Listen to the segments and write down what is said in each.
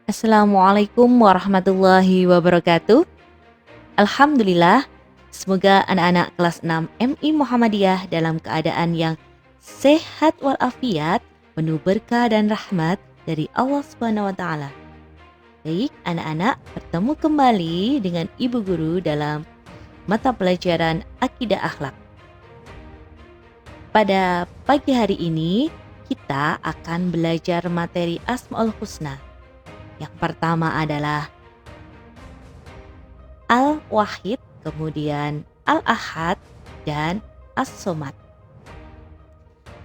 Assalamualaikum warahmatullahi wabarakatuh. Alhamdulillah, semoga anak-anak kelas 6 MI Muhammadiyah dalam keadaan yang sehat walafiat, penuh berkah dan rahmat dari Allah Subhanahu wa taala. Baik, anak-anak, bertemu kembali dengan Ibu Guru dalam mata pelajaran Akidah Akhlak. Pada pagi hari ini, kita akan belajar materi Asmaul Husna. Yang pertama adalah Al-Wahid, kemudian Al-Ahad, dan As-Somad.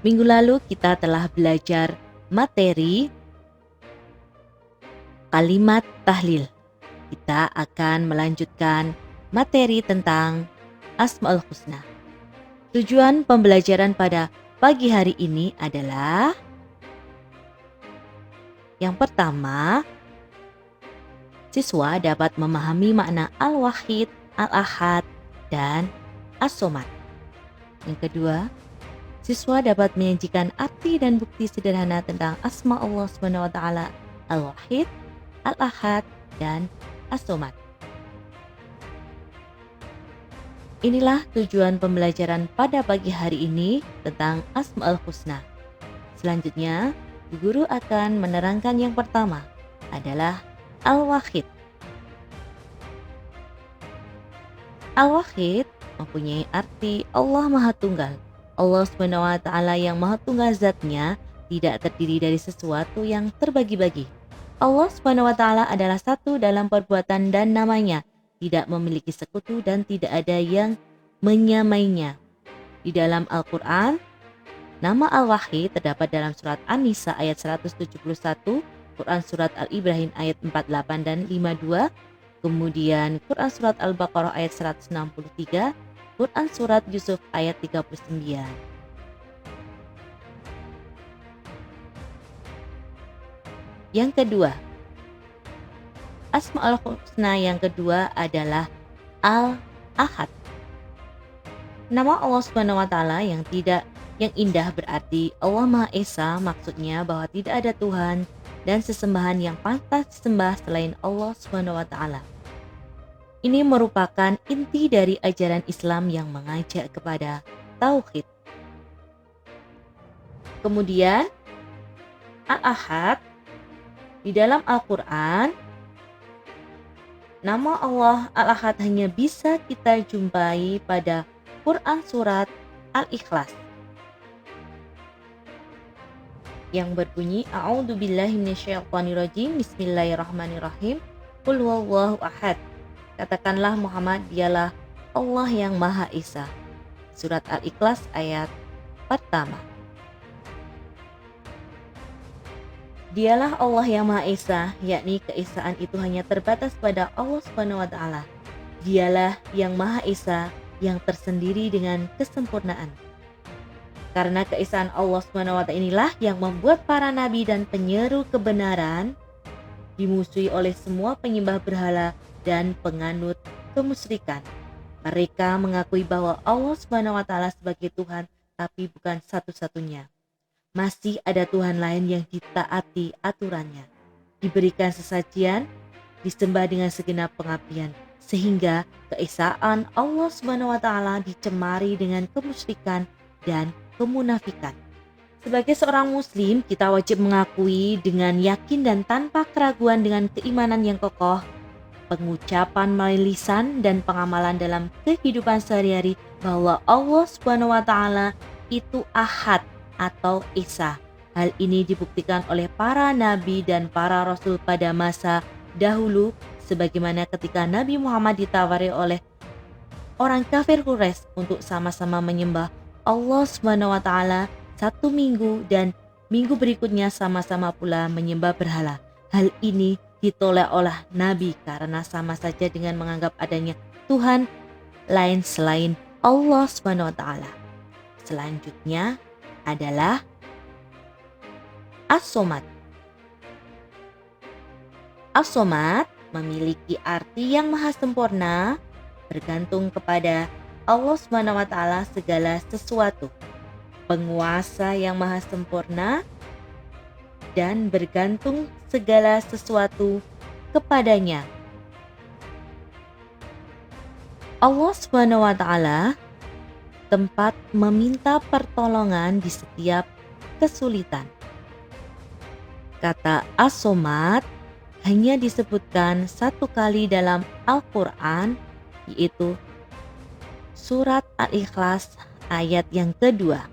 Minggu lalu kita telah belajar materi kalimat tahlil. Kita akan melanjutkan materi tentang Asmaul Husna. Tujuan pembelajaran pada pagi hari ini adalah yang pertama, siswa dapat memahami makna Al-Wahid, Al-Ahad, dan As-Somad. Yang kedua, siswa dapat menyajikan arti dan bukti sederhana tentang asma Allah Subhanahu wa taala, Al-Wahid, Al-Ahad, dan As-Somad. Inilah tujuan pembelajaran pada pagi hari ini tentang Asmaul Husna. Selanjutnya, guru akan menerangkan yang pertama adalah Al-Wahid. Al-Wahid mempunyai arti Allah Maha Tunggal. Allah Subhanahu wa taala yang Maha Tunggal zatnya tidak terdiri dari sesuatu yang terbagi-bagi. Allah Subhanahu wa taala adalah satu dalam perbuatan dan namanya, tidak memiliki sekutu dan tidak ada yang menyamainya. Di dalam Al-Qur'an, nama Al-Wahid terdapat dalam surat An-Nisa ayat 171, Quran surat Al-Ibrahim ayat 48 dan 52, kemudian Quran surat Al-Baqarah ayat 163, Quran surat Yusuf ayat 39. Yang kedua, Asmaul Husna yang kedua adalah Al-Ahad. Nama Allah Subhanahu wa taala yang indah berarti Allah Maha Esa, maksudnya bahwa tidak ada Tuhan dan sesembahan yang pantas disembah selain Allah Subhanahu wa taala. Ini merupakan inti dari ajaran Islam yang mengajak kepada tauhid. Kemudian Al-Ahad, di dalam Al-Qur'an, nama Allah Al-Ahad hanya bisa kita jumpai pada Quran surat Al-Ikhlas yang berbunyi A'udzubillahi minasyaitonirrajim, Bismillahirrahmanirrahim, Qul huwallahu ahad. Katakanlah Muhammad, dialah Allah yang Maha Esa. Surat Al-Ikhlas ayat pertama. Dialah Allah yang Maha Esa, yakni keesaan itu hanya terbatas pada Allah Subhanahu wa taala. Dialah yang Maha Esa, yang tersendiri dengan kesempurnaan. Karena keesaan Allah Subhanahu wa taala inilah yang membuat para nabi dan penyeru kebenaran dimusuhi oleh semua penyembah berhala dan penganut kemusyrikan. Mereka mengakui bahwa Allah Subhanahu wa taala sebagai Tuhan, tapi bukan satu-satunya. Masih ada Tuhan lain yang ditaati aturannya, diberikan sesajian, disembah dengan segenap pengabdian, sehingga keesaan Allah Subhanahu wa taala dicemari dengan kemusyrikan dan kemunafikan. Sebagai seorang muslim, kita wajib mengakui dengan yakin dan tanpa keraguan dengan keimanan yang kokoh, pengucapan melalui lisan dan pengamalan dalam kehidupan sehari-hari bahwa Allah Subhanahu wa taala itu Ahad atau Esa. Hal ini dibuktikan oleh para nabi dan para rasul pada masa dahulu, sebagaimana ketika Nabi Muhammad ditawari oleh orang kafir Quraisy untuk sama-sama menyembah Allah Subhanahu wa taala satu minggu dan minggu berikutnya sama-sama pula menyembah berhala. Hal ini ditolak oleh Nabi karena sama saja dengan menganggap adanya Tuhan lain selain Allah Subhanahu wa taala. Selanjutnya adalah As-Somad. As-Somad memiliki arti yang maha sempurna, bergantung kepada Allah Subhanahu wa taala segala sesuatu. Penguasa yang maha sempurna, dan bergantung segala sesuatu kepadanya. Allah Subhanahu wa Ta'ala tempat meminta pertolongan di setiap kesulitan. Kata As-Somad hanya disebutkan satu kali dalam Al-Quran, yaitu surat Al-Ikhlas ayat yang kedua,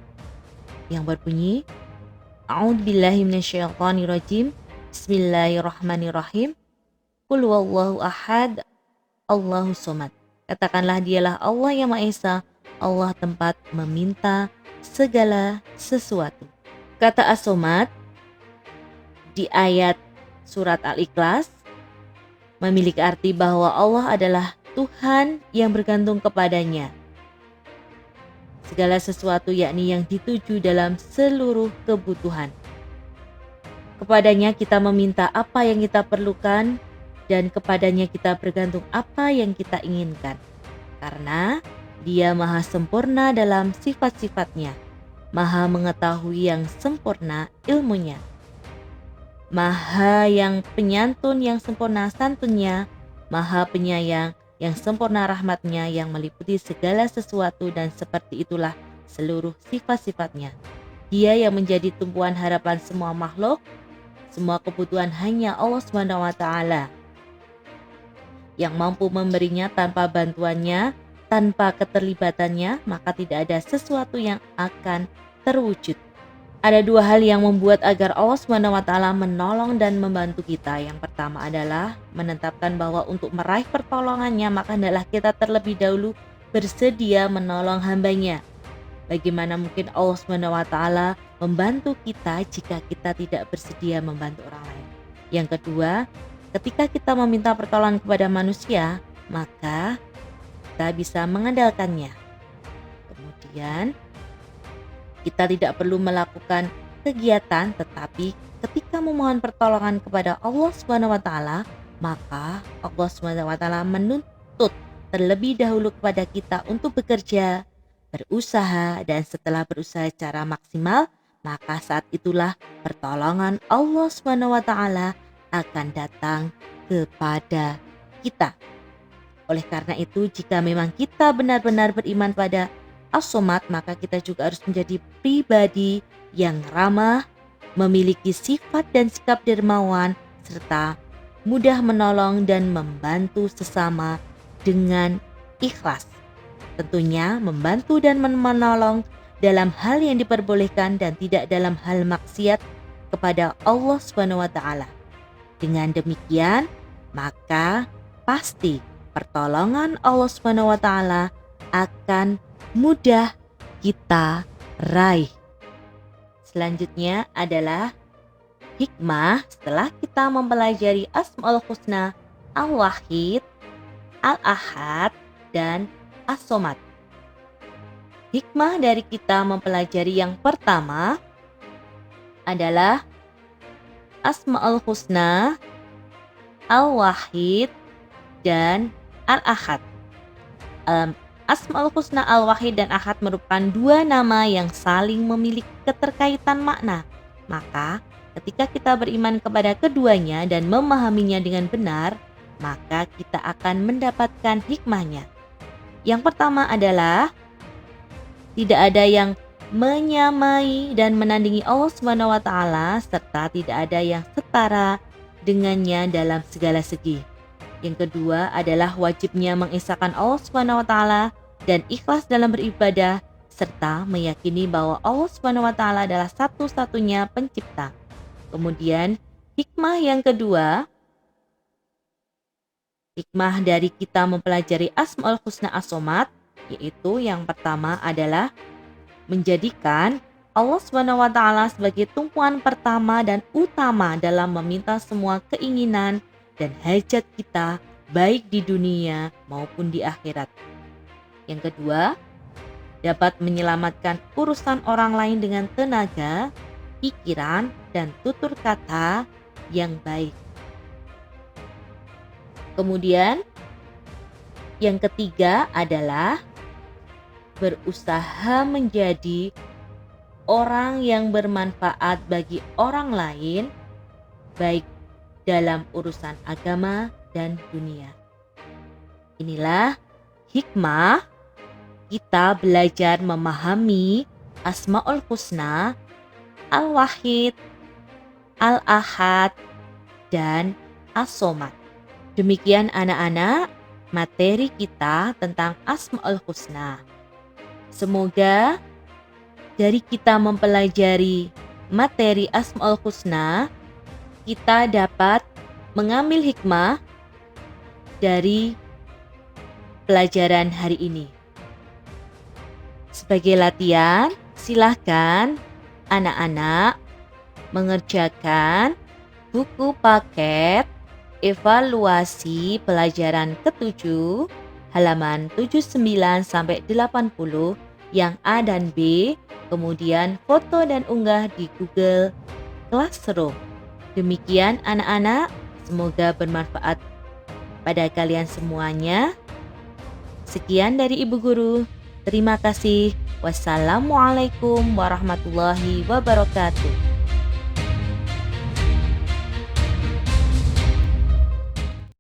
yang berbunyi A'udzubillahi minasyaitonirrajim. Bismillahirrahmanirrahim. Qul huwallahu ahad, Allahus somad. Katakanlah dialah Allah yang Maha Esa, Allah tempat meminta segala sesuatu. Kata As-Somad di ayat surat Al-Ikhlas memiliki arti bahwa Allah adalah Tuhan yang bergantung kepadanya. Segala sesuatu yakni yang dituju dalam seluruh kebutuhan. Kepadanya kita meminta apa yang kita perlukan dan kepadanya kita bergantung apa yang kita inginkan. Karena Dia maha sempurna dalam sifat-sifatnya, maha mengetahui yang sempurna ilmunya, maha yang penyantun yang sempurna santunnya, maha penyayang yang sempurna rahmatnya yang meliputi segala sesuatu dan seperti itulah seluruh sifat-sifatnya. Dia yang menjadi tumpuan harapan semua makhluk, semua kebutuhan hanya Allah Subhanahu wa Ta'ala yang mampu memberinya. Tanpa bantuannya, tanpa keterlibatannya, maka tidak ada sesuatu yang akan terwujud. Ada dua hal yang membuat agar Allah Subhanahu wa Ta'ala menolong dan membantu kita. Yang pertama adalah menetapkan bahwa untuk meraih pertolongannya, maka hendaklah kita terlebih dahulu bersedia menolong hambanya. Bagaimana mungkin Allah Subhanahu wa Ta'ala membantu kita jika kita tidak bersedia membantu orang lain? Yang kedua, ketika kita meminta pertolongan kepada manusia, maka kita bisa mengandalkannya. Kemudian kita tidak perlu melakukan kegiatan, tetapi ketika memohon pertolongan kepada Allah Subhanahu wa Ta'ala, maka Allah Subhanahu wa Ta'ala menuntut terlebih dahulu kepada kita untuk bekerja, berusaha, dan setelah berusaha secara maksimal, maka saat itulah pertolongan Allah Subhanahu wa Ta'ala akan datang kepada kita. Oleh karena itu, jika memang kita benar-benar beriman pada As-Somad, maka kita juga harus menjadi pribadi yang ramah, memiliki sifat dan sikap dermawan, serta mudah menolong dan membantu sesama dengan ikhlas. Tentunya membantu dan menolong dalam hal yang diperbolehkan dan tidak dalam hal maksiat kepada Allah Subhanahu wa Ta'ala. Dengan demikian, maka pasti pertolongan Allah Subhanahu wa Ta'ala akan mudah kita raih. Selanjutnya adalah hikmah setelah kita mempelajari Asmaul Husna, Al-Wahid, Al-Ahad, dan As-Somad. Hikmah dari kita mempelajari yang pertama adalah Asmaul Husna, Al-Wahid, dan Al-Ahad. Asmaul Husna, Al-Wahid, dan Ahad merupakan dua nama yang saling memiliki keterkaitan makna. Maka ketika kita beriman kepada keduanya dan memahaminya dengan benar, maka kita akan mendapatkan hikmahnya. Yang pertama adalah tidak ada yang menyamai dan menandingi Allah Subhanahu wa Ta'ala, serta tidak ada yang setara dengannya dalam segala segi. Yang kedua adalah wajibnya mengesahkan Allah Subhanahu wa Ta'ala dan ikhlas dalam beribadah, serta meyakini bahwa Allah Subhanahu wa Ta'ala adalah satu-satunya pencipta. Kemudian hikmah yang kedua, hikmah dari kita mempelajari Asmaul Husna, As-Somad, yaitu yang pertama adalah menjadikan Allah Subhanahu wa Ta'ala sebagai tumpuan pertama dan utama dalam meminta semua keinginan dan hajat kita, baik di dunia maupun di akhirat. Yang kedua, dapat menyelamatkan urusan orang lain dengan tenaga, pikiran, dan tutur kata yang baik. Kemudian, yang ketiga adalah berusaha menjadi orang yang bermanfaat bagi orang lain baik dalam urusan agama dan dunia. Inilah hikmah kita belajar memahami Asmaul Husna, Al-Wahid, Al-Ahad, dan As-Somad. Demikian anak-anak materi kita tentang Asmaul Husna. Semoga dari kita mempelajari materi Asmaul Husna, kita dapat mengambil hikmah dari pelajaran hari ini. Sebagai latihan, silahkan anak-anak mengerjakan buku paket evaluasi pelajaran ke-7 halaman 79 sampai 80 yang A dan B, kemudian foto dan unggah di Google Classroom. Demikian anak-anak, semoga bermanfaat pada kalian semuanya. Sekian dari Ibu Guru. Terima kasih. Wassalamualaikum warahmatullahi wabarakatuh.